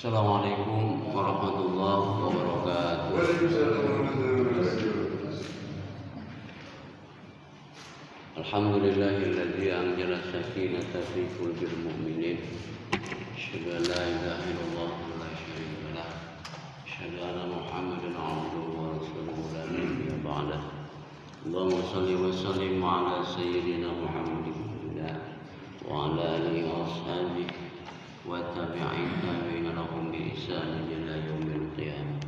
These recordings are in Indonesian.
Assalamualaikum warahmatullahi wabarakatuh. Alhamdulillahilladzi anzala sakinata fi qulubil mu'minin. Asyhadu an la ilaha illallah wa la syarika lah. Asyhadu anna Muhammadan abduhu wa rasuluhu la nabiyya ba'dah. Allahumma shalli wa sallim ala sayyidina Muhammadin wa ala alihi wa ashabihi wa tabi'in lahum bi ihsan ila yaumil qiyamah.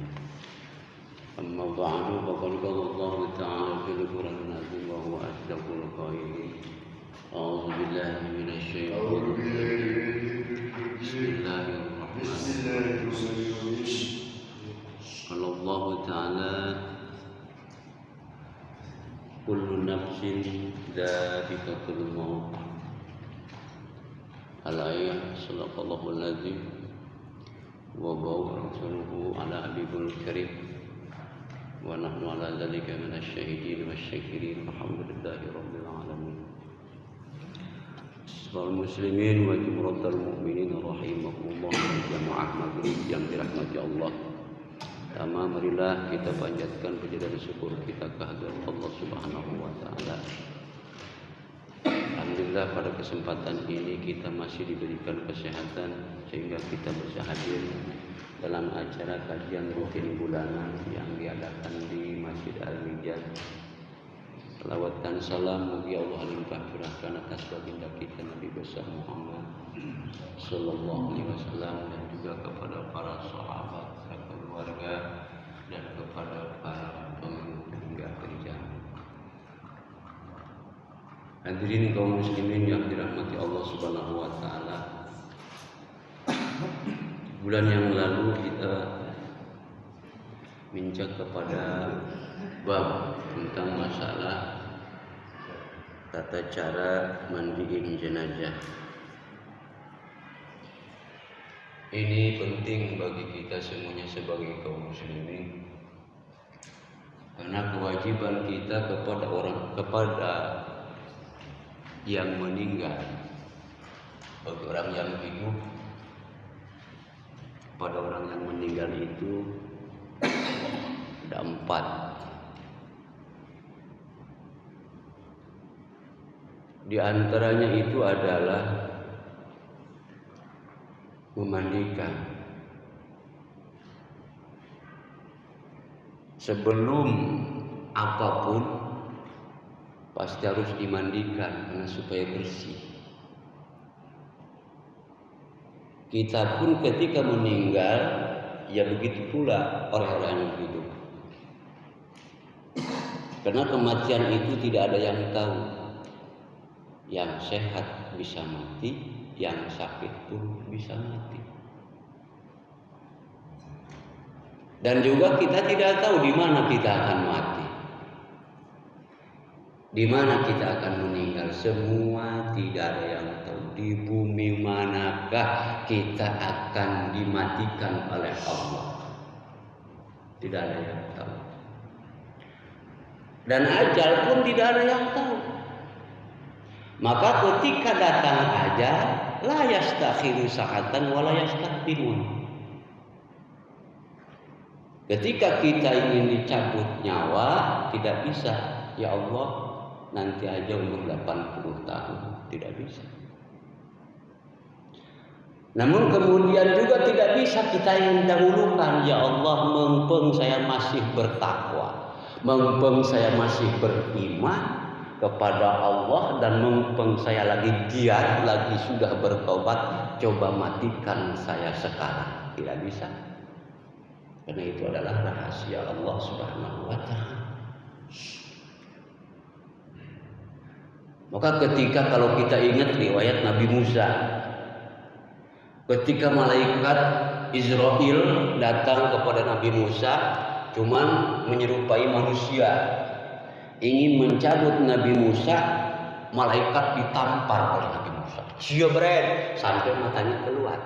Amma ba'du, faqad qala Allah ta'ala fil Qur'anil azim wa huwa asdaqul qailin. A'udzu billahi minasy syaithanir rajim. Bismillahirrahmanirrahim. Qala Allah ta'ala kullu nafsin dha'iqatul maut. Al-ayah sadaqallahul azim wa bawa rasuluhu ala habibul karim wa nahnu ala dzalika minasyahidin wasyakirin alhamdulillahi rabbil alamin. Wal muslimin wa jumratul mu'minin rahimakumullah jamaah maghrib yang dirahmati Allah. Pertama, marilah kita panjatkan puji dan syukur kita kehadirat Allah Subhanahu wa taala. Alhamdulillah pada kesempatan ini kita masih diberikan kesehatan sehingga kita bisa hadir dalam acara kajian rutin bulanan yang diadakan di Masjid Al-Mijaz. Salawat dan salam bagi Allah limpah curahkan atas baginda kita Nabi besar Muhammad sallallahu alaihi wasallam dan juga kepada para sahabat, keluarga dan kepada para pengikut hingga akhir zaman. Hadirin kaum muslimin yang dirahmati Allah Subhanahu wa taala. Bulan yang lalu kita bincang kepada bab tentang masalah tata cara mandiin jenazah. Ini penting bagi kita semuanya sebagai kaum muslimin. Karena kewajiban kita kepada yang meninggal, bagi orang yang hidup, pada orang yang meninggal itu ada 4. Di antaranya itu adalah memandikan. Sebelum apapun pasti harus dimandikan karena supaya bersih. Kita pun ketika meninggal, ya begitu pula orang-orang yang hidup. Karena kematian itu tidak ada yang tahu. Yang sehat bisa mati, yang sakit pun bisa mati. Dan juga kita tidak tahu di mana kita akan mati. Di mana kita akan meninggal, semua tidak ada yang tahu. Di bumi manakah kita akan dimatikan oleh Allah, tidak ada yang tahu. Dan ajal pun tidak ada yang tahu. Maka ketika datang ajal, la yastakhiru sa'atan wa la yastaqdimun. Ketika kita ingin dicabut nyawa, tidak bisa. Ya Allah, nanti aja umur 80 tahun, tidak bisa. Namun kemudian juga tidak bisa kita yang dahulukan. Ya Allah, mumpung saya masih bertakwa, mumpung saya masih beriman kepada Allah, dan mumpung saya lagi giat, lagi sudah bertobat, coba matikan saya sekarang. Tidak bisa. Karena itu adalah rahasia Allah Subhanahu wa taala. Maka ketika kalau kita ingat riwayat Nabi Musa, ketika malaikat Israel datang kepada Nabi Musa, cuman menyerupai manusia, ingin mencabut Nabi Musa, malaikat ditampar oleh Nabi Musa. Siobret sampai matanya keluar.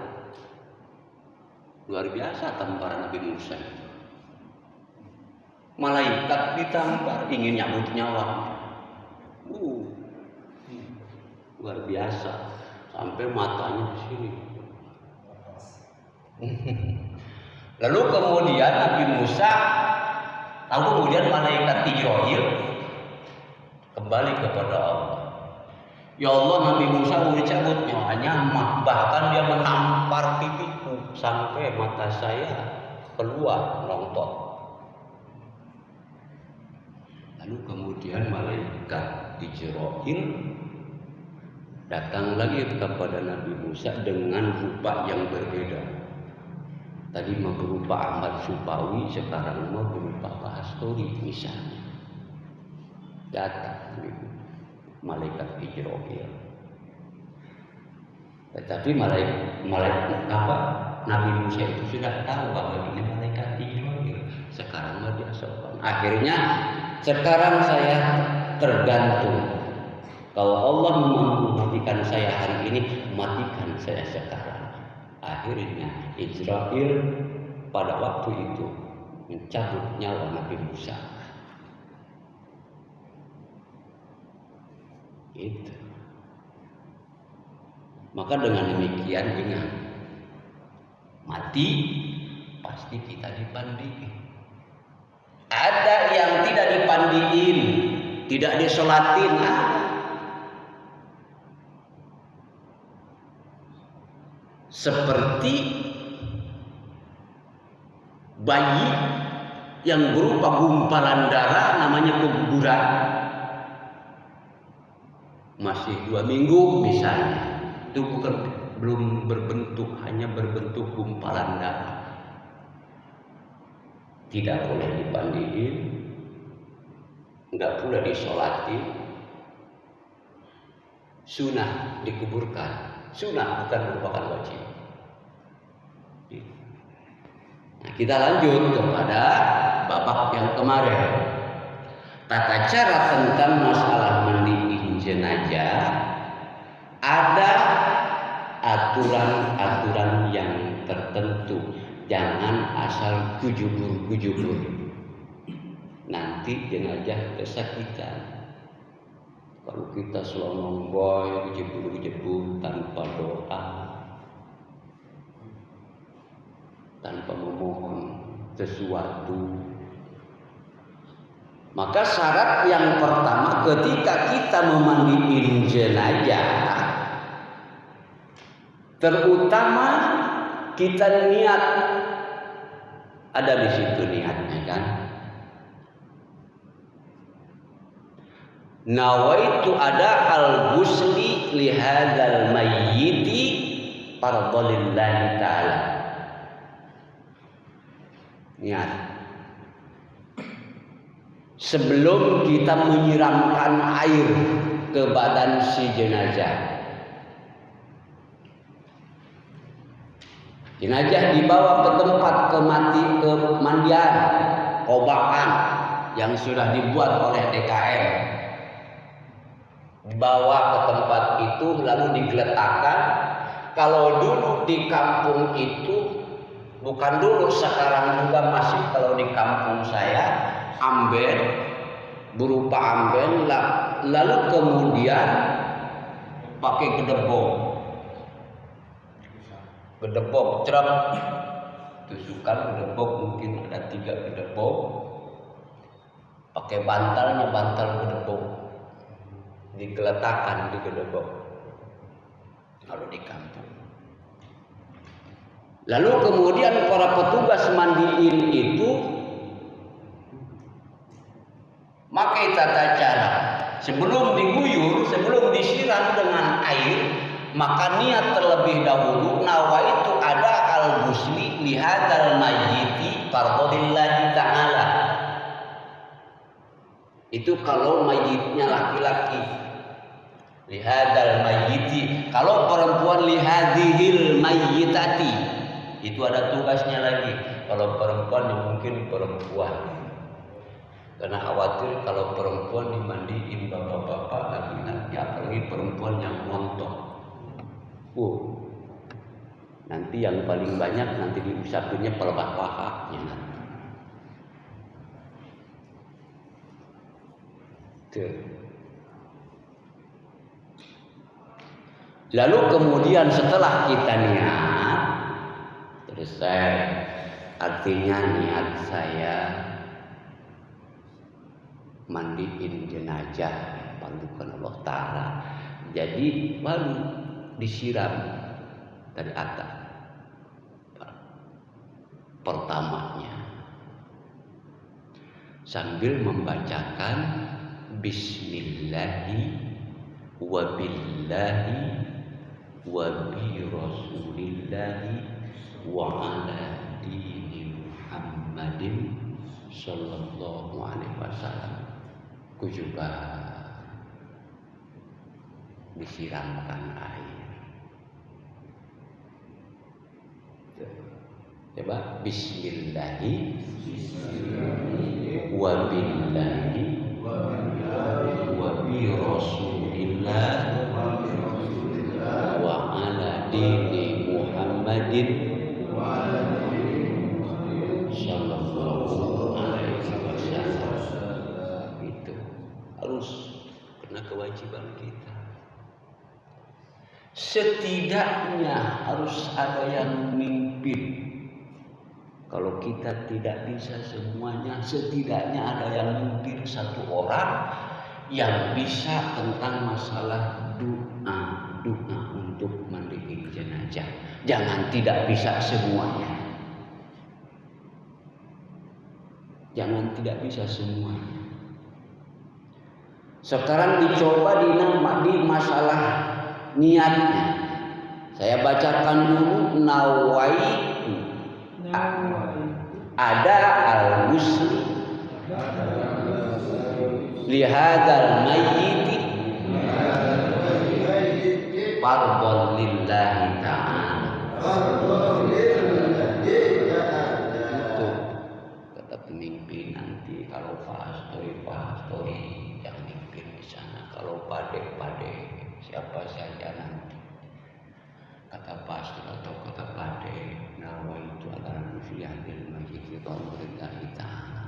Luar biasa tamparan Nabi Musa. Malaikat ditampar, ingin nyabut nyawa. Luar biasa, sampai matanya di sini. Lalu kemudian Nabi Musa, lalu kemudian malaikat Jibril kembali kepada Allah. Ya Allah, Nabi Musa mau dicabut nyawanya, bahkan dia menampar pipiku sampai mata saya keluar rontok. Lalu kemudian malaikat Jibril datang lagi kepada Nabi Musa dengan rupa yang berbeda. Tadi mau berupa Ahmad Supawi, sekarang mau berupa Pak Hastori misalnya. Datang malaikat Jibril. Tetapi malaikat Nabi Musa itu sudah tahu bahwa ini malaikat Jibril. Sekarang mau dia sopan. Akhirnya sekarang saya tergantung. Kalau Allah mematikan saya hari ini, matikan saya sekarang. Akhirnya Israel pada waktu itu mencabut nyawa Nabi Musa. Itu. Maka dengan demikian ingat, mati pasti kita dipandiin. Ada yang tidak dipandiin, tidak disolatin. Seperti bayi yang berupa gumpalan darah, namanya keguguran. Masih 2 minggu misalnya, itu belum berbentuk, hanya berbentuk gumpalan darah. Tidak boleh dipandiin, enggak pula disolati. Sunnah dikuburkan. Sunnah bukan merupakan wajib. Nah, kita lanjut kepada babak yang kemarin. Tata cara tentang masalah mandiin jenazah, ada aturan-aturan yang tertentu. Jangan asal gujubur-gujubur. Nanti jenazah kesakitan. Kalau kita selonong boy, gujebur-gujebur tanpa doa, tanpa memohon sesuatu, maka syarat yang pertama ketika kita memandiin jenazah, terutama kita niat, ada di situ niatnya kan. Nawaitu ada al-ghusli li hadzal mayyiti fardhalillahi ta'ala. Niat. Sebelum kita menyiramkan air ke badan si jenazah. Jenazah dibawa ke tempat kemandian, kobakan yang sudah dibuat oleh DKM. Dibawa ke tempat itu lalu digeletakkan. Kalau dulu di kampung itu, bukan dulu, sekarang juga masih, kalau di kampung saya amben, berupa amben, lalu kemudian pakai gedebok cerap, tusukan gedebok, mungkin ada 3 gedebok, pakai bantal gedebok, digeletakkan di gedebok kalau di kampung. Lalu kemudian para petugas mandiin itu pakai tata cara, sebelum diguyur, sebelum disiram dengan air, maka niat terlebih dahulu, nawaitu ada al-ghusli li hadzal mayyiti fardhalillahi ta'ala. Itu kalau mayitnya laki-laki, li hadzal mayyiti. Kalau perempuan li hadzihil mayyitati, itu ada tugasnya lagi. Kalau perempuan ya mungkin perempuan, karena khawatir kalau perempuan dimandiin bapak-bapak laki-laki, apalagi perempuan yang montok. Nanti yang paling banyak nanti diusapinnya pelebah pahanya nanti. Lalu kemudian setelah kita niat, selesai. Artinya niat saya mandiin jenazah pandukan Allah Ta'ala. Jadi baru disiram dari atas pertamanya sambil membacakan Bismillahi wa billahi wa bi rasulillahi wa ala dini Muhammadin sallallahu alaihi wasallam. Kujuba disiramkan air. Coba Bismillahi wa billahi wa bi rasulillah wa ala dini Muhammadin sallallahu alaihi wasallam. Itu harus karena kewajiban kita. Setidaknya harus ada yang memimpin. Kalau kita tidak bisa semuanya, setidaknya ada yang memimpin satu orang yang bisa tentang masalah doa untuk mandiin jenazah. Jangan tidak bisa semuanya. Jangan tidak bisa semuanya. Sekarang dicoba di masalah niatnya. Saya bacakan dulu nawaitu. Ada al-muslim lihadal mayyiti fardhan lillahi ta'ala. Itu kata pemimpin nanti kalau pastori yang mimpin di sana, kalau pade siapa saja nanti kata pastor atau kata pade nawa itu adalah muslihatil majid lillahi ta'ala.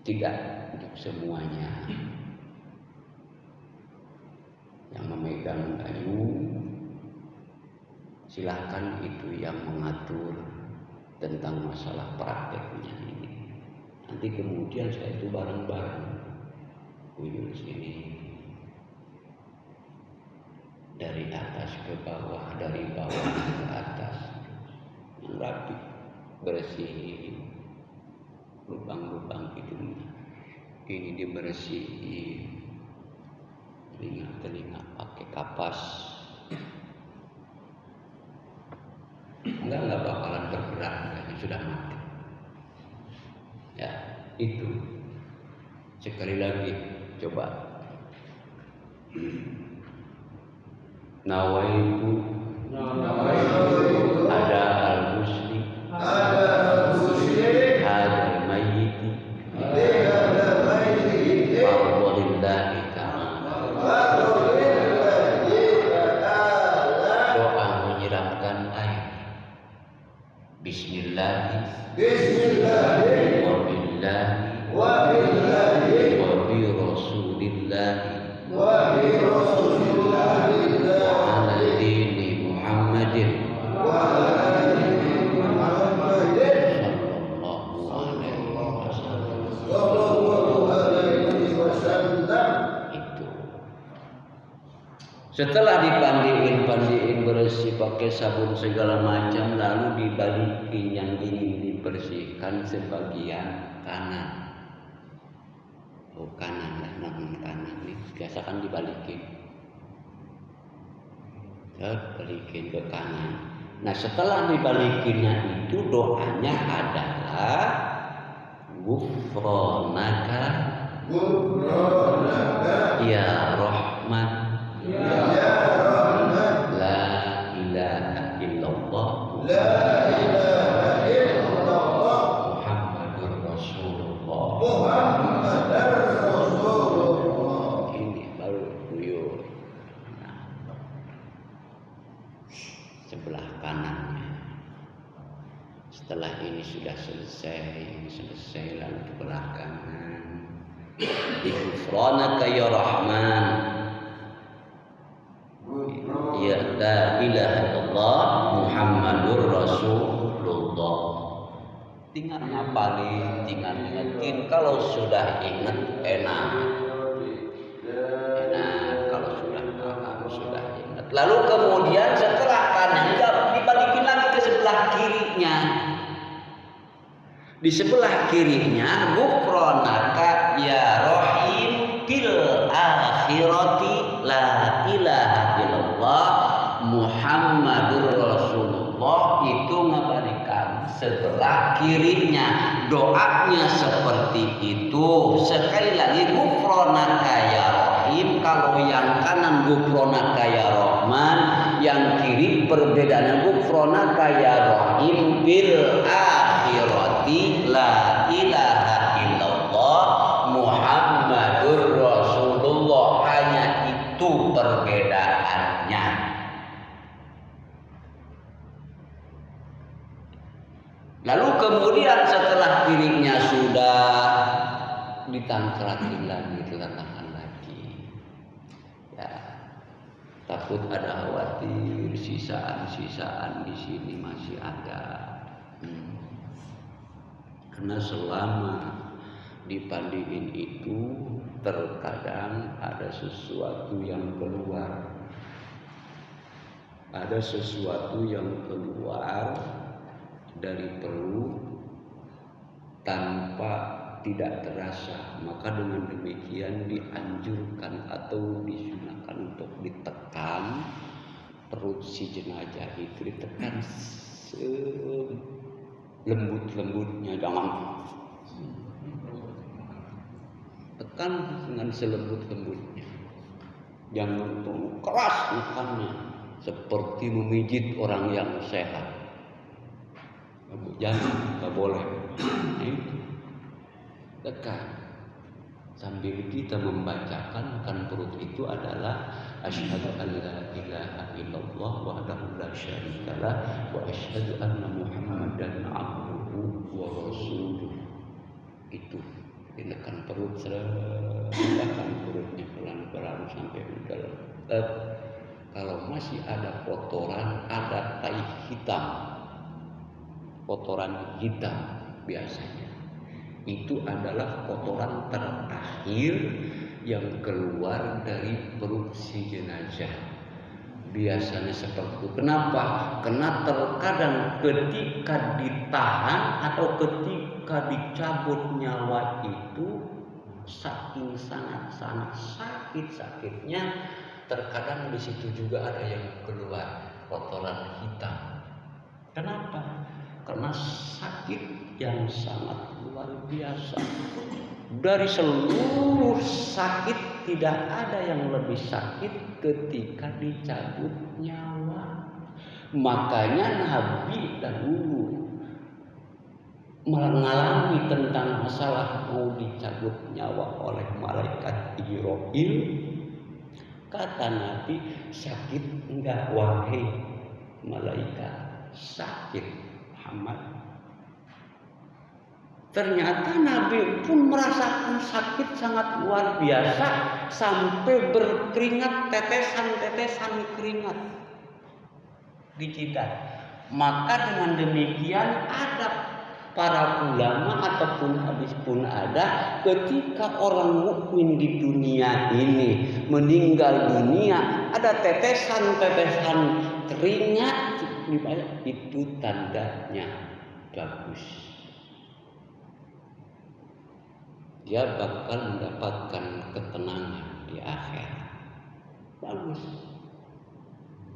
Tidak untuk semuanya. Yang memegang kayu silahkan itu yang mengatur tentang masalah prakteknya ini. Nanti kemudian saya itu bareng-bareng kuyul sini dari atas ke bawah, dari bawah ke atas, yang rapi, bersihin lubang-lubang hidungnya. Ini dibersihin, telinga pakai kapas. Enggak bakalan bergerak, karena sudah mati. Ya, itu. Sekali lagi, coba. Nawaitu ada al-muslim hadal mayyiti fardhalillahi ta'ala. Doa menyiramkan air. Bismillah wa billahi wa bi rasulillahi Setelah dipandiin bersih pakai sabun segala macam, lalu dibalikin yang ingin dibersihkan sebagian kanan. Oh kanan lah, namun kanan nih biasa kan dibalikin. Balikin ke kanan. Nah setelah dibalikinnya itu doanya adalah Ghufranaka ya Rahman La ilaha illallah Muhammadur Rasulullah. Ini baru buyur. Nah, sebelah kanannya. Setelah ini sudah selesai lalu sebelah kanan. Ghufranaka ya Rahman ya la ilaha illallah Muhammadur Rasulullah. Tinggal ngapalin, tinggal ingetin. Kalau sudah ingat enak. Kalau sudah paham, sudah ingat. Lalu kemudian setelah kanan dibalikin lagi ke sebelah kirinya. Di sebelah kirinya ghufranaka ya rahim fil akhirati la ilaha illallah Muhammadur Rasulullah. Itu ngabarikan sebelah kirinya, doanya seperti itu. Sekali lagi ghufranaka ya rahim, kalau yang kanan ghufranaka ya rahman, yang kiri perbedaannya ghufranaka ya rahim bil akhirati la ilaha illallah Muhammadur Rasulullah. Hanya itu perbedaannya. Lalu kemudian setelah kirinya sudah ditangkratin lagi, diletakkan lagi. Ya, takut ada khawatir sisaan di sini masih ada. Karena selama dipandiin itu terkadang ada sesuatu yang keluar. Ada sesuatu yang keluar dari perut tanpa tidak terasa, maka dengan demikian dianjurkan atau disunahkan untuk ditekan perut si jenazah itu, ditekan lembut-lembutnya, jangan tekan dengan selembut-lembutnya, jangan keras tekannya seperti memijit orang yang sehat. Jangan, nggak boleh. Nah, itu tekan sambil kita membacakan, kan perut itu adalah asyhadu an la ilaha illallah wahdahu la syarikalah wa asyhadu anna muhammadan abduhu wa rasuluh. Itu ditekan perut, tekan perutnya pelan-pelan sampai udah. Kalau masih ada kotoran, ada tai hitam, kotoran hitam biasanya itu adalah kotoran terakhir yang keluar dari perut si jenazah. Biasanya seperti itu. Kenapa? Karena terkadang ketika ditahan atau ketika dicabut nyawa itu saking sangat-sangat sakitnya, terkadang di situ juga ada yang keluar kotoran hitam. Kenapa? Karena sakit yang sangat luar biasa. Dari seluruh sakit tidak ada yang lebih sakit ketika dicabut nyawa. Makanya Nabi dahulu mengalami tentang masalah mau dicabut nyawa oleh malaikat Jibril. Kata Nabi, sakit enggak wahai malaikat? Sakit Muhammad. Ternyata Nabi pun merasakan sakit sangat luar biasa sampai berkeringat, tetesan-tetesan keringat di jidat. Maka dengan demikian ada para ulama ataupun hadis pun ada, ketika orang mukmin di dunia ini meninggal dunia, ada tetesan-tetesan keringat, itu tandanya bagus. Dia bakal mendapatkan ketenangan di akhirat. Bagus.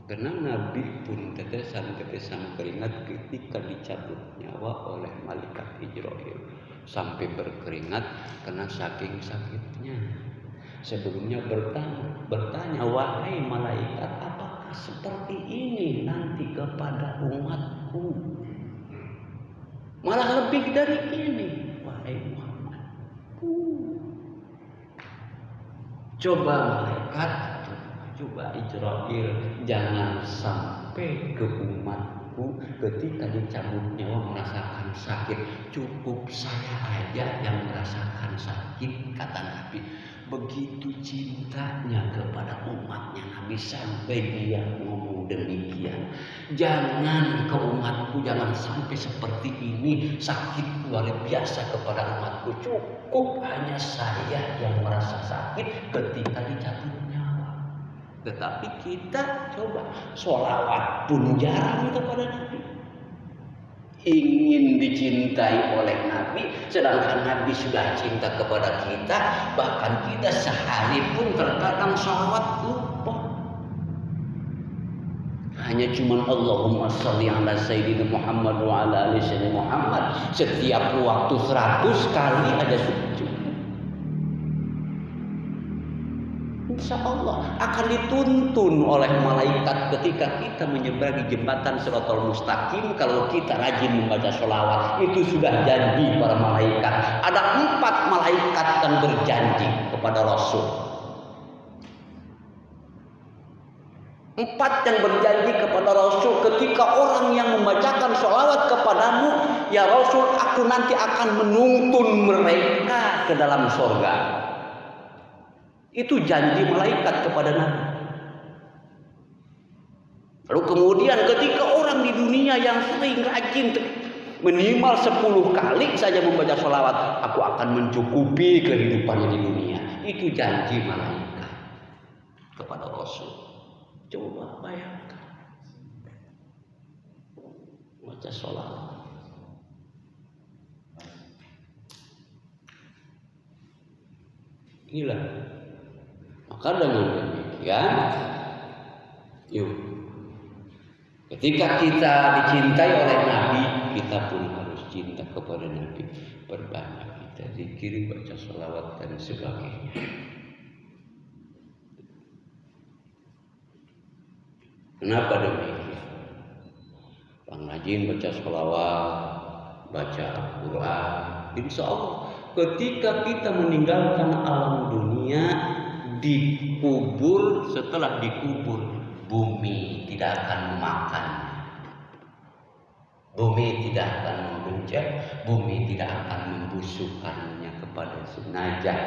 Karena Nabi pun tetesan-tetesan keringat ketika dicabut nyawa oleh malaikat Jibril sampai berkeringat karena saking sakitnya. Sebelumnya bertanya, wahai malaikat, apakah seperti ini nanti kepada umatku? Malah lebih dari ini, wahai Muhammad. Coba malaikat, coba Jibril, jangan sampai ke umatku ketika dicabut nyawa merasakan sakit. Cukup saya aja yang merasakan sakit, kata Nabi. begitu cintanya kepada umatnya Nabi sampai dia ngomong demikian. Jangan ke umatku, jangan sampai seperti ini, sakit luar biasa kepada umatku. Cukup hanya saya yang merasa sakit ketika dicabut nyawa. Tetapi kita coba sholawat pun jarang kepada Nabi. Ingin dicintai oleh Nabi, sedangkan Nabi sudah cinta kepada kita. Bahkan kita sehari pun terkadang sholawat lupa. Hanya cuman Allahumma sholli ala Sayyidina Muhammad wa ala ali Sayyidina Muhammad. Setiap waktu 100 kali ada sujud. Insya Allah akan dituntun oleh malaikat ketika kita menyeberangi jembatan Shiratal Mustaqim. Kalau kita rajin membaca sholawat, itu sudah janji para malaikat. Ada 4 malaikat yang berjanji kepada Rasul. 4 yang berjanji kepada Rasul, ketika orang yang membacakan sholawat kepadamu, ya Rasul, aku nanti akan menuntun mereka ke dalam surga. Itu janji malaikat kepada Nabi. Lalu kemudian ketika orang di dunia yang sering rajin minimal 10 kali saja membaca sholawat, aku akan mencukupi kehidupannya di dunia. Itu janji malaikat kepada Rasul. Coba bayangkan baca sholawat. Inilah. Maka dengan demikian, yuk, ketika kita dicintai oleh Nabi, kita pun harus cinta kepada Nabi. Perbanyak kita zikir, baca sholawat dan sebagainya. Kenapa demikian? Rajin baca sholawat, baca Al-Quran. Insya Allah, ketika kita meninggalkan alam dunia, dikubur, setelah dikubur, bumi tidak akan memakan, bumi tidak akan membenjak, bumi tidak akan membusukkannya kepada jenazah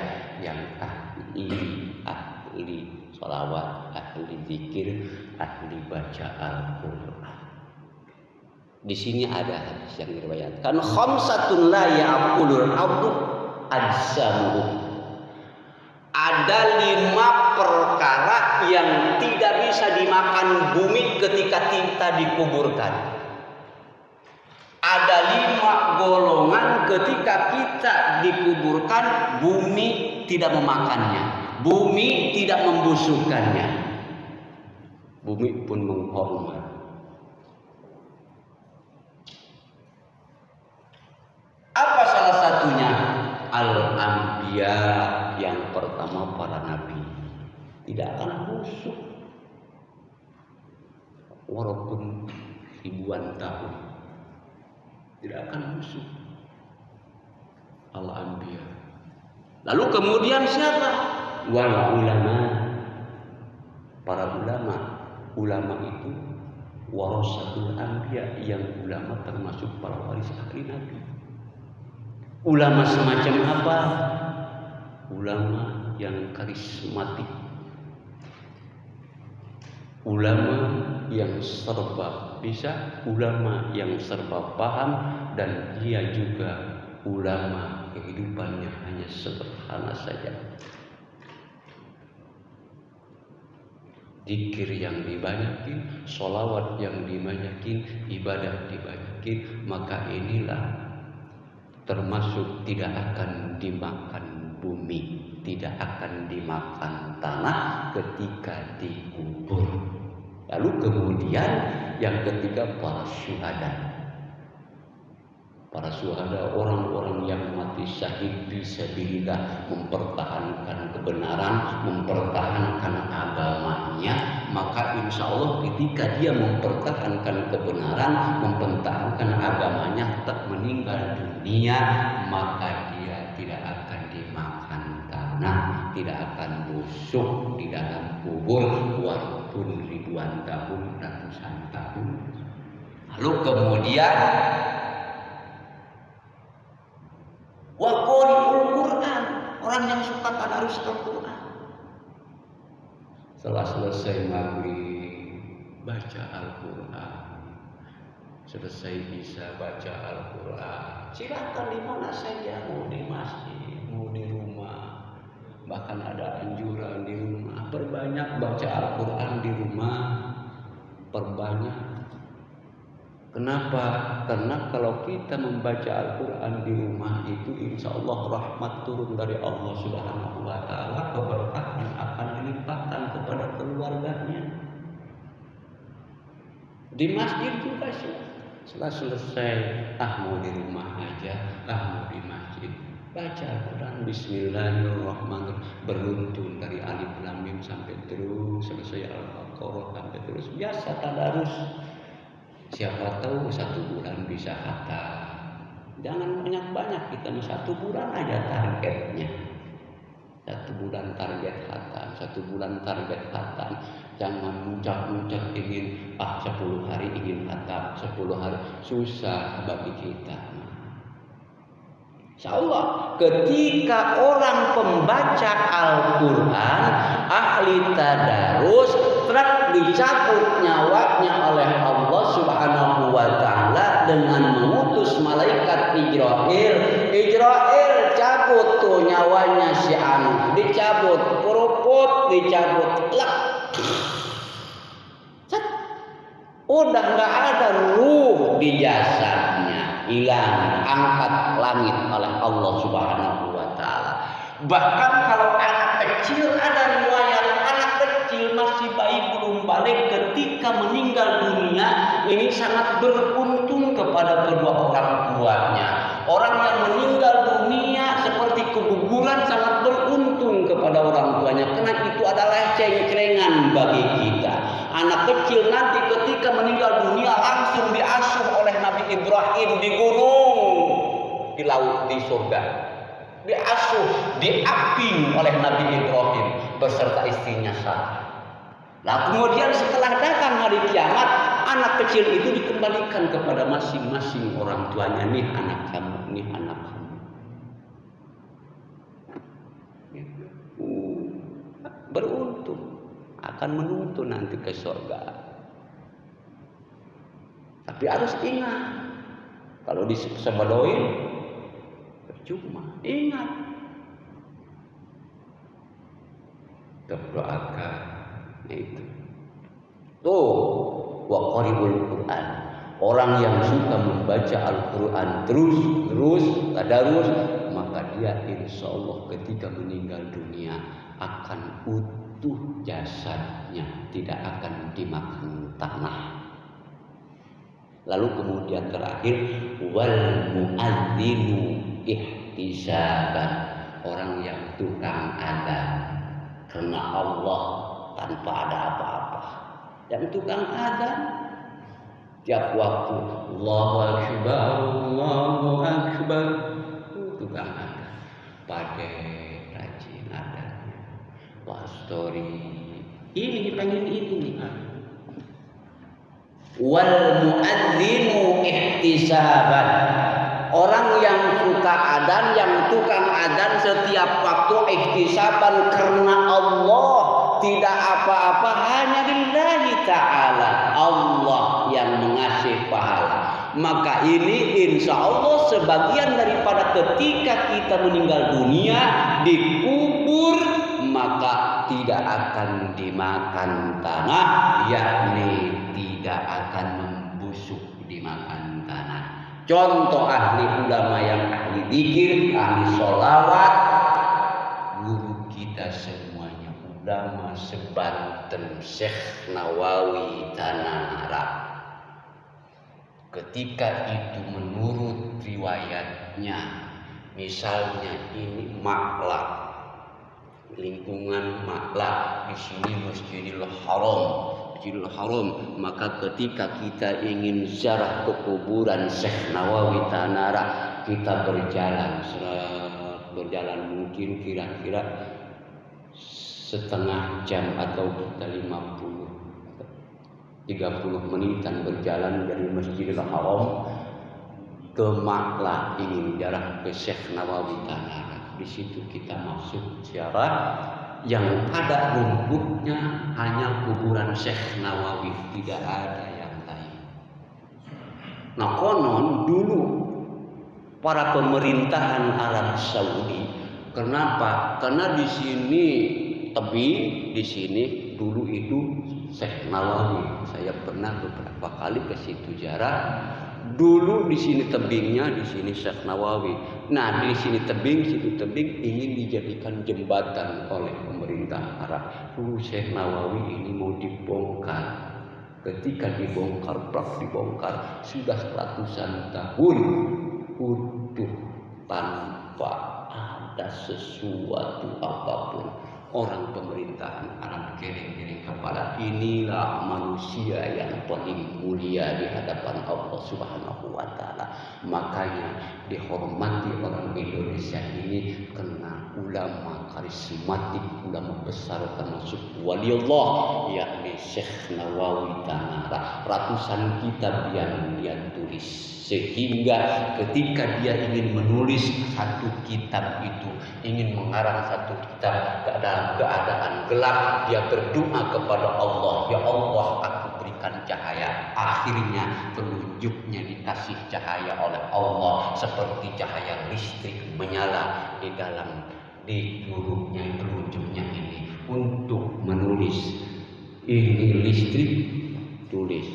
yang ahli sholawat, ahli zikir, ahli baca Al-Quran. Di sini ada hadis yang diriwayatkan, khamsatun la ya'kulul abdu ajsamuhum. Ada 5 perkara yang tidak bisa dimakan bumi ketika kita dikuburkan. Ada 5 golongan ketika kita dikuburkan, bumi tidak memakannya, bumi tidak membusukkannya, bumi pun menghormat. Apa salah satunya? Al-Anbiya, yang pertama para nabi tidak akan busuk walaupun ribuan tahun, tidak akan busuk. Al-Anbiya. Lalu kemudian siapa? Wal ulama, para ulama. Ulama itu warasatul anbiya, yang ulama termasuk para waris ahli nabi. Ulama semacam apa? Ulama yang karismatik, ulama yang serba bisa, ulama yang serba paham, dan dia juga ulama kehidupannya hanya sederhana saja. Zikir yang dibanyakin, sholawat yang dibanyakin, ibadah dibanyakin, maka inilah termasuk tidak akan dimakan bumi, tidak akan dimakan tanah ketika dikubur. Lalu kemudian yang ketiga, para syuhada. Para syuhada, orang-orang yang mati syahid fisabilillah, mempertahankan kebenaran, mempertahankan agamanya. Maka insya Allah ketika dia mempertahankan kebenaran, mempertahankan agamanya, tak meninggal dunia, maka dia tidak akan dimakan tanah, tidak akan busuk di dalam kubur walaupun ribuan tahun, ratusan tahun. Lalu kemudian wa qari'ul Quran, orang yang suka tadarus Al-Quran. Setelah selesai maghrib baca Al-Quran, selesai isya baca Al-Quran. Silakan di mana saja, mau di masjid, mau di rumah, bahkan ada anjuran di rumah. Perbanyak baca Al-Quran di rumah, perbanyak. Kenapa? Karena kalau kita membaca Al-Quran di rumah itu insya Allah rahmat turun dari Allah Subhanahu wa Ta'ala, keberkahan akan dilimpahkan kepada keluarganya. Di masjid juga sih. Setelah selesai, mau di rumah aja, mau di masjid, baca Al-Quran Bismillahirrahmanirrahim, beruntun dari Alif Lam Mim sampai terus selesai Al-Baqarah sampai terus. Biasa tadarus. Siapa tahu 1 bulan bisa khatam. Jangan banyak-banyak, kita nih 1 bulan aja targetnya. 1 bulan target khatam, 1 bulan target khatam. Jangan muncak-muncak ingin 10 hari ingin khatam, 10 hari susah bagi kita. Insyaallah ketika orang pembaca Al-Quran ahli tadarus telah dicabut nyawanya oleh Allah Subhanahu wa Ta'ala dengan mengutus malaikat Ijrail cabut tuh nyawanya si anu, dicabut puruput, dicabut lak. Udah nggak ada ruh di jasadnya, hilang, angkat langit oleh Allah Subhanahu wa Ta'ala. Bahkan kalau anak kecil, ada riwayat anak kecil masih bayi belum balik ketika meninggal dunia ini sangat beruntung kepada kedua orang tuanya. Orang yang meninggal dunia seperti keguguran sangat beruntung kepada orang tuanya, karena itu adalah ceng-cengan bagi kita. Anak kecil nanti ketika meninggal dunia langsung diasuh oleh Nabi Ibrahim di gunung, di laut, di surga. Diasuh, diaping oleh Nabi Ibrahim beserta istrinya Sarah. Nah kemudian setelah datang hari kiamat, anak kecil itu dikembalikan kepada masing-masing orang tuanya. Nih anak kamu, nih anak kamu. Beruntung, akan menuntun nanti ke surga. Tapi harus ingat, kalau disebedoin percuma. Ingat, berdoakan. Nah itu. Tuh, wa qaribul Quran. Orang yang suka membaca Al-Quran terus tadarus, maka dia insya Allah ketika meninggal dunia akan utuh jasadnya, tidak akan dimakan tanah. Lalu kemudian terakhir, wal muadzinu ihtisaban, orang yang tukang adzan karena Allah tanpa ada apa-apa. Yang tukang adzan tiap waktu Allahu akbar, Allahu akbar, tukang adzan pada rajin adzannya. Wah story ini pengen ini. Wal muadzinu ihtisaban, orang yang suka adzan, yang tukang adzan setiap waktu ihtisaban karena Allah, tidak apa-apa, hanya lillahi ta'ala, Allah yang mengasih pahala. Maka ini insya Allah sebagian daripada ketika kita meninggal dunia dikubur, maka tidak akan dimakan tanah, yakni tidak akan membusuk dimakan tanah. Contoh ahli ulama yang ahli zikir, ahli sholawat, guru kita semuanya ulama sebanten Syekh Nawawi Tanah Arab. Ketika itu menurut riwayatnya, misalnya ini Maklak, lingkungan Maklak, di sini Masjidil Haram, maka ketika kita ingin ziarah ke kuburan Syekh Nawawi Tanah Arab, kita berjalan mungkin kira-kira setengah jam atau kita 30 menitan berjalan dari Masjidil Haram ke Maklak, ingin ziarah ke Syekh Nawawi Tanah Arab. di situ kita masuk ziarah yang ada rumputnya hanya kuburan Syekh Nawawi, tidak ada yang lain. Nah, konon dulu para pemerintahan Arab Saudi, kenapa? Karena di sini tebing, di sini dulu itu Syekh Nawawi. Saya pernah beberapa kali ke situ ziarah. Dulu di sini tebingnya, di sini Syekh Nawawi. Nah, di sini tebing, situ tebing ingin dijadikan jembatan oleh pemerintah Arab. Dulu Syekh Nawawi ini mau dibongkar. Ketika dibongkar sudah ratusan tahun utuh tanpa ada sesuatu apapun. Orang pemerintahan Arab geleng-geleng kepala, inilah manusia yang paling mulia di hadapan Allah Subhanahu wa taala. Makanya dihormati orang Indonesia ini karena ulama karismatik, ulama besar termasuk wali Allah, yakni Syekh Nawawi Tanara. Ratusan kitab yang dia tulis, sehingga ketika dia ingin menulis satu kitab itu, ingin mengarang satu kitab dalam keadaan gelap, dia berdoa kepada Allah, ya Allah, aku berikan cahaya. Akhirnya telunjuknya dikasih cahaya oleh Allah seperti cahaya listrik menyala di dalam telunjuknya ini untuk menulis. Ini listrik, tulis,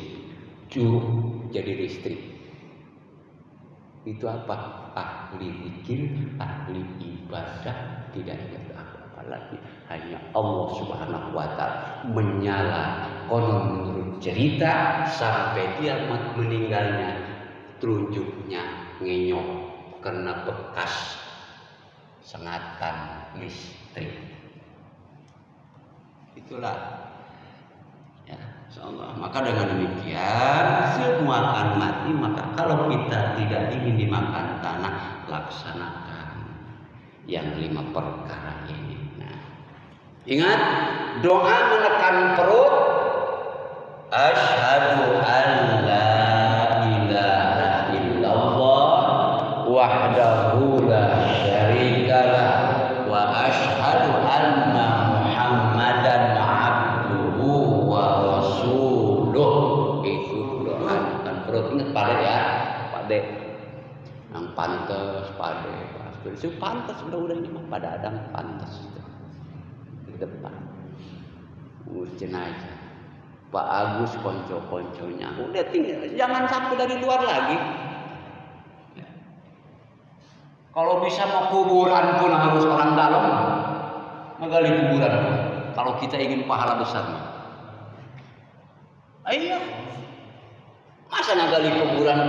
curug jadi listrik. Itu apa? Ahli zikir, ahli ibadah, tidak ada apa-apa lagi. Hanya Allah Subhanahu wa taala menyala. Konon menurut cerita sampai dia meninggalnya telunjuknya ngenyok karena bekas sengatan listrik. Itulah. Ya, insyaallah. Maka dengan demikian semua akan mati. Maka kalau kita tidak ingin dimakan tanah, laksanakan yang 5 perkara ini. Nah, ingat, doa menekan perut. Asyhadu an la ilaha illallah wahdahu la syarikalah wa asyhadu anna Muhammadan abduhu wa rasuluh. Itu doa menekan perut. Ingat Pak Dek ya, Pak Dek yang pantas, Pak Dek itu pantas, udah ini mah pada Adam pantas di depan urus jenazah. Pak Agus konco-konconya udah tinggal, jangan sampai dari luar lagi. Kalau bisa mau kuburan pun harus orang dalam, menggali kuburan pun. Kalau kita ingin pahala besar, ayo. Masa nagali kuburan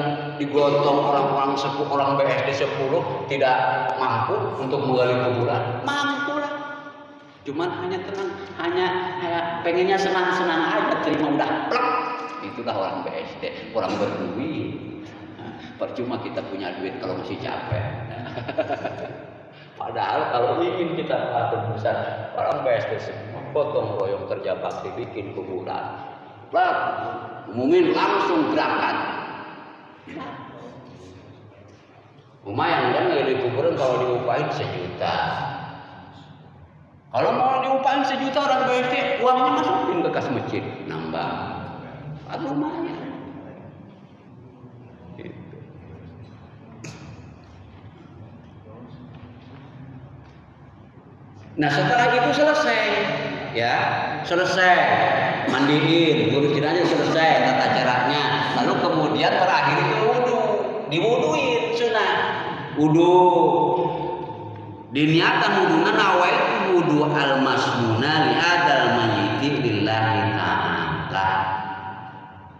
digotong orang-orang sepuh, orang BSD 10 tidak mampu untuk menggali kuburan? Mampu lah. Cuman hanya tenang, hanya pengennya senang-senang aja, terima udah plek. Itulah orang BSD, orang berduit. Nah, percuma kita punya duit kalau masih capek. Padahal kalau ingin kita atur besar, orang BSD semua gotong royong kerja bakti bikin kuburan. Plek, umumin langsung gerakan. Lumayan kan di kuburan kalau diupahin 1 juta. Kalau mau diupahin 1 juta orang BSD, uangnya masukin ke kas masjid, nambah. Lumayan. Gitu. Nah setelah itu selesai, ya selesai, mandiin, ngurus jenazah selesai tata caranya. Lalu kemudian terakhir itu wudu, diwuduin sunah, wudu. Diniatkan wudunya nawaitu wudu al-masnuna li hadzal mayyiti lillahi ta'ala.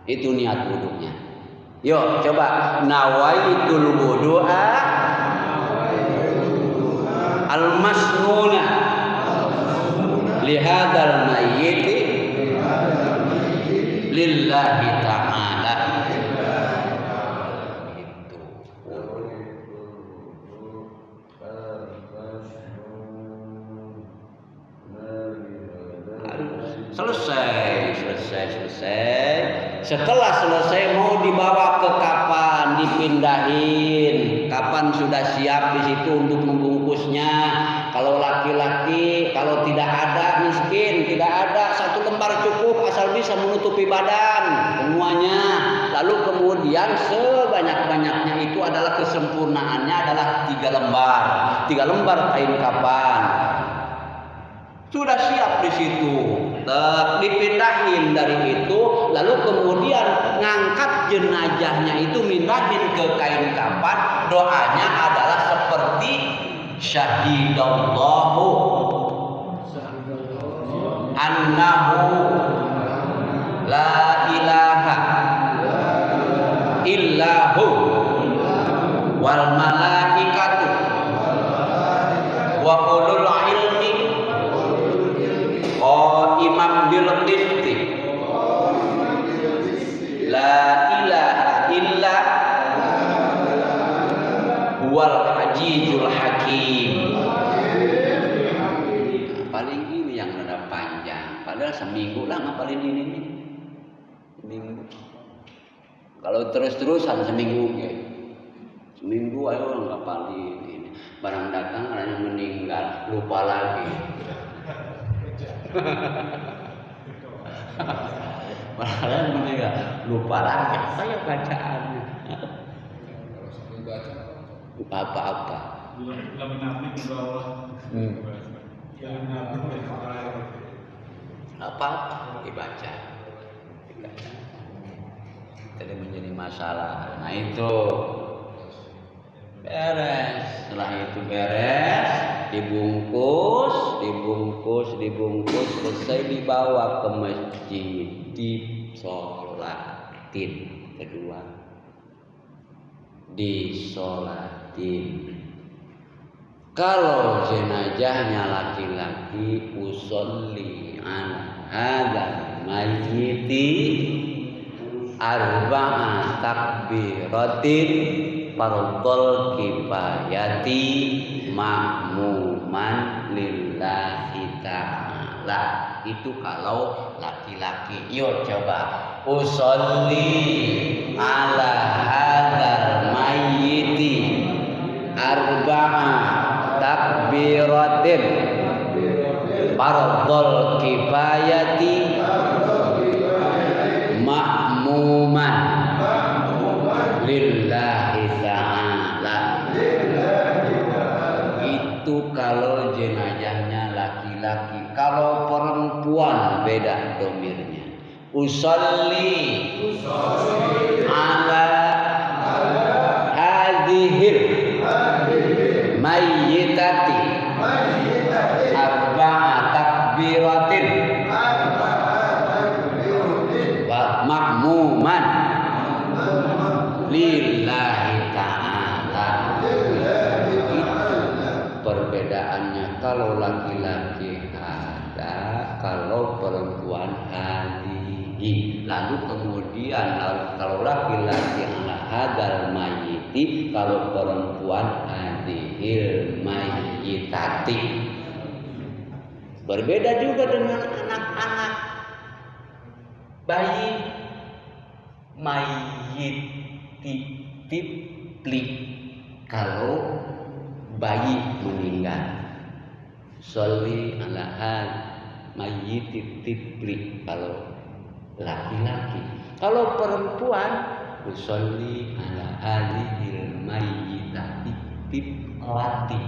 Itu niat wudunya. Yuk coba nawaitul wudu'a al-masnuna li hadzal mayyiti lillahi ta'ala. Selesai. Setelah selesai mau dibawa ke kapan, dipindahin. Kapan sudah siap di situ untuk membungkusnya. Kalau laki-laki, kalau tidak ada miskin, tidak ada, 1 lembar cukup asal bisa menutupi badan semuanya. Lalu kemudian sebanyak-banyaknya itu adalah kesempurnaannya adalah 3 lembar. 3 lembar kain kapan. Sudah siap di situ. Dipindahin dari itu, lalu kemudian ngangkat jenazahnya itu mindahin ke kain kapan. Doanya adalah seperti syahidallahu annahu la ilaha illahu wal malaikatu wa ulul ilmi imam bil qisti la ilaha illa huwal azizul hakim. Paling ini yang rada panjang, padahal seminggu lah ngapalin ini. Seminggu. Kalau terus-terusan seminggu ya. Seminggu ayo ngapalin ini. Barang datang ada yang meninggal, lupa lagi. Malah meninggal, lupa lagi apa ya bacaannya. Apa-apa. Apa-apa dibaca. Jadi menjadi masalah. Nah itu beres. Setelah itu beres, dibungkus, selesai dibawa ke masjid, disolatin. Kedua, disolatin. Kalau jenazahnya laki-laki, usolli ala hadzal mayyiti arba'a takbiratin fardhul kifayati ma'muman lillahi ta'ala. Itu kalau laki-laki. Yuk coba usolli ala hadzal mayyiti arba'a takbiratin fardhul kifayati ma'muman lillahi ta'ala. Itu kalau jenazahnya laki-laki. Kalau perempuan beda domirnya. Usolli ala hadhil mayyitati arba'a takbiratin wa ma'muman lillahi ta'ala. Itu perbedaannya. Kalau laki-laki ada, kalau perempuan hadihi. Lalu kemudian kalau laki-laki ala hadzal mayyiti, kalau perempuan hadhil mayyitati. Berbeda juga dengan anak-anak. Bayi mayyiti tifli. Kalau bayi meninggal, sholli ala mayyiti tifli. Kalau laki-laki. Kalau perempuan, sholli ala hadhil mayyitati tiflati.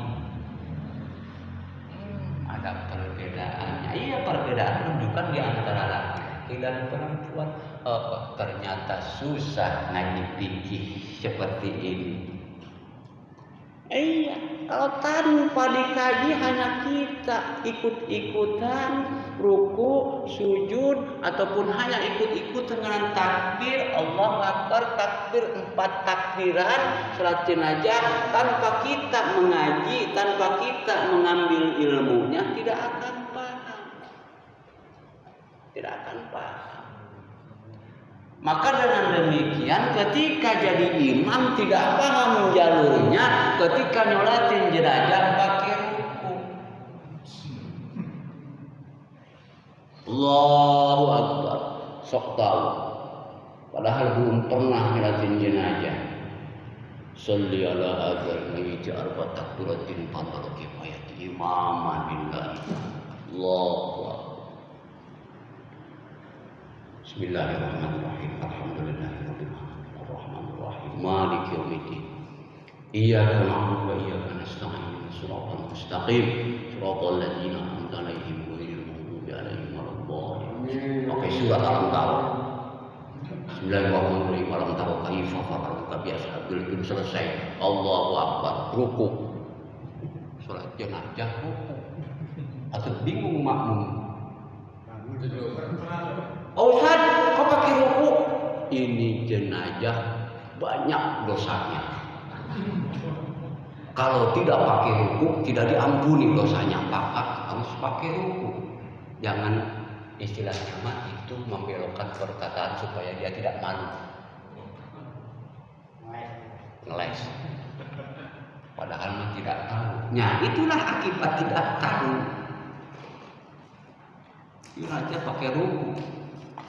Ada perbedaannya. Iya, perbedaan menunjukkan di antara laki-laki dan perempuan. Oh, ternyata susah ngaji fikih seperti ini. Iya, kalau tanpa dikaji hanya kita ikut-ikutan ruku, sujud, ataupun hanya ikut-ikutan dengan takbir Allahu Akbar, takbir 4 takbiran, salat jenazah, tanpa kita mengaji, tanpa kita mengambil ilmunya, tidak akan paham. Tidak akan paham. Maka dengan demikian ketika jadi imam tidak paham jalurnya, ketika nyolatin jenazah pakai ruku. Allahu Akbar. sok tahu. Padahal belum pernah ngeliatin jenazah. Salli ala adzal mayyit arba takbiratin fadl kifayat imaman billahi. Allahu akbar. Bismillahirrahmanirrahim. Alhamdulillahirabbil alamin. Arrahmanir rahim. Maliki yaumiddin. Iyyaka na'budu wa iyyaka nasta'in. Shiratal mustaqim. Shiratal ladzina an'amta 'alaihim ghairil maghdubi 'alaihim waladdallin. Pakai surat Al-Baqarah. Bismillahirrahmanirrahim. Alam tara kaifa fa'ala bi ashabil fil selesai. Allahu akbar. Ruku. Salat jenazah ruku. Atau bingung makmum. Oh Ustaz, kok pakai ruku? Ini jenazah banyak dosanya. Kalau tidak pakai ruku tidak diampuni dosanya, maka harus pakai ruku. Jangan istilahnya mah itu membelokkan perkataan supaya dia tidak malu. Ngeles. Padahal mah tidak tahu. Nah, itulah akibat tidak tahu. Ini aja pakai ruku.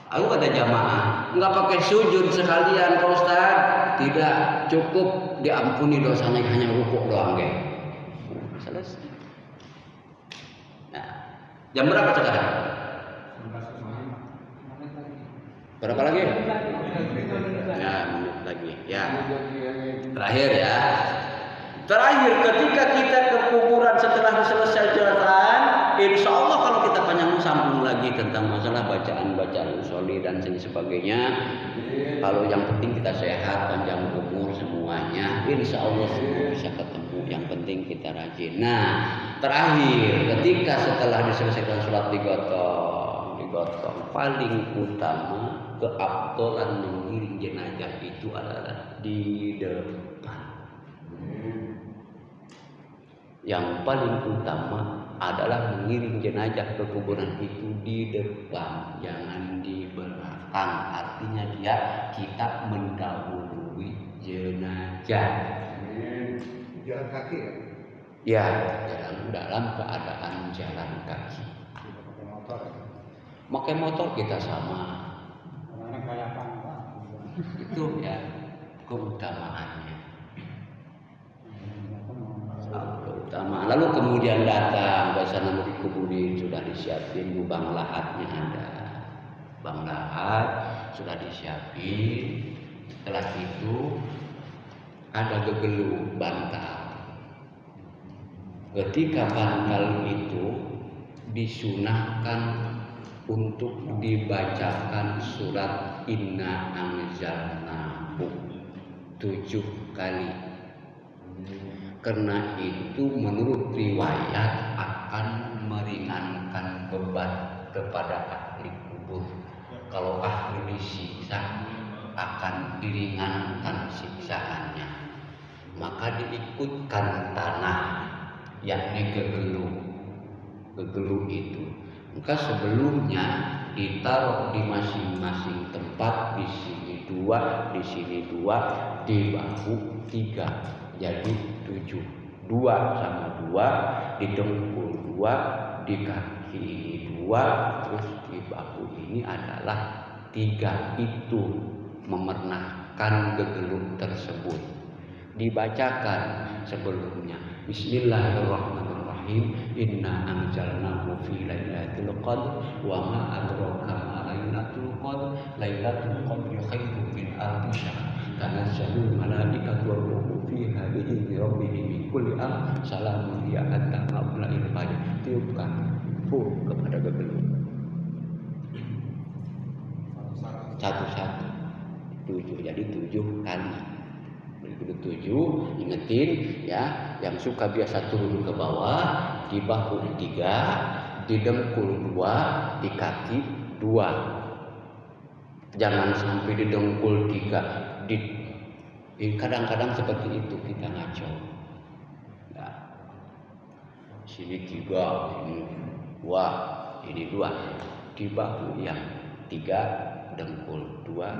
Aku kata jamaah, enggak pakai sujud sekalian Pak Ustaz. Tidak, cukup diampuni dosanya hanya ruku doang, guys. Selesai. Nah, jam berapa sekarang? Berapa lagi? Ya, menit lagi. Ya. Terakhir ya. Terakhir ketika kita ke kuburan setelah selesai jelasan, insya Allah kalau kita panjang sambung lagi tentang masalah bacaan-bacaan usholi dan sebagainya. Kalau yang penting kita sehat, panjang umur semuanya, insya Allah semua bisa ketemu. Yang penting kita rajin. Nah, terakhir ketika setelah diselesaikan sholat digotong, paling utama keabdolan mengiring jenazah itu adalah di depan. Yang paling utama adalah mengiring jenazah ke kuburan itu di depan, jangan di belakang. Artinya kita mendahului jenazah. Jalan kaki ya? Ya, dalam keadaan jalan kaki. Pakai motor kita sama. Itu ya keutamaannya. Utama. Lalu kemudian datang ke sana mau dikuburin, sudah disiapin lubang lahatnya ada. Bang lahat sudah disiapin. Setelah itu ada gegelu bantal. Ketika bantal itu disunahkan untuk dibacakan surat Inna Anzalnahu 7 kali. Karena itu menurut riwayat akan meringankan beban kepada ahli kubur. Kalau ahli disiksa akan diringankan siksaannya. Maka diikutkan tanah, yakni gegelu. Gegelu itu. Maka sebelumnya ditaruh di masing-masing tempat, di sini 2, di sini 2, di bahu 3. Jadi 7, 2 sama 2, di dengkul 2, di kaki ini 2, terus di bahu ini adalah 3. Itu memernahkan gegeluk tersebut. Dibacakan sebelumnya Bismillahirrahmanirrahim. Inna anzalnahu fi lailatul qadr wa ma adraka ma lailatul qadr. Lailatul qadri khairun min alfi syahr. Tanazzalul malaikatu war ruhu fiha bi idzni rabbihim min kulli amr. Salamun hiya hatta matla'il fajr. Tiupkan kepada gegeluk. Satu-satu 7, jadi 7 kali. Berikut 7, ingetin ya, yang suka biasa turun ke bawah, di bahu 3, di dengkul 2, di kaki 2. Jangan sampai di dengkul 3. Kadang-kadang seperti itu kita ngaco. Ya. Sini 3, ini 2, ini 2. Di bahu yang 3, dengkul 2,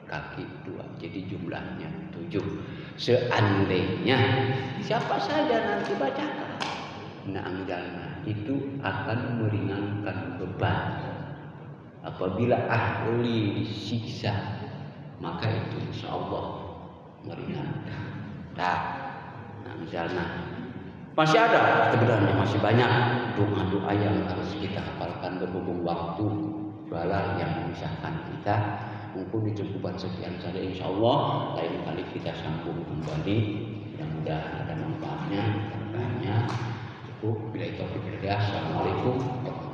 kaki 2. Jadi jumlahnya 7. Seandainya siapa saja nanti bacakan Nah, itu akan meringankan beban. Apabila ahli disiksa, maka itu insya Allah meringankan. Nah, misalnya masih ada sebenarnya, masih banyak doa-doa yang harus kita hafalkan berhubung waktu bala yang memisahkan kita. Mungkin dicukupkan sekian saja, insya Allah lain kali kita sambung kembali. Mudah-mudahan ada manfaatnya, berkahnya. Cukup. Bila itu. Assalamualaikum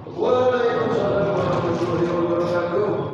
warahmatullahi wabarakatuh.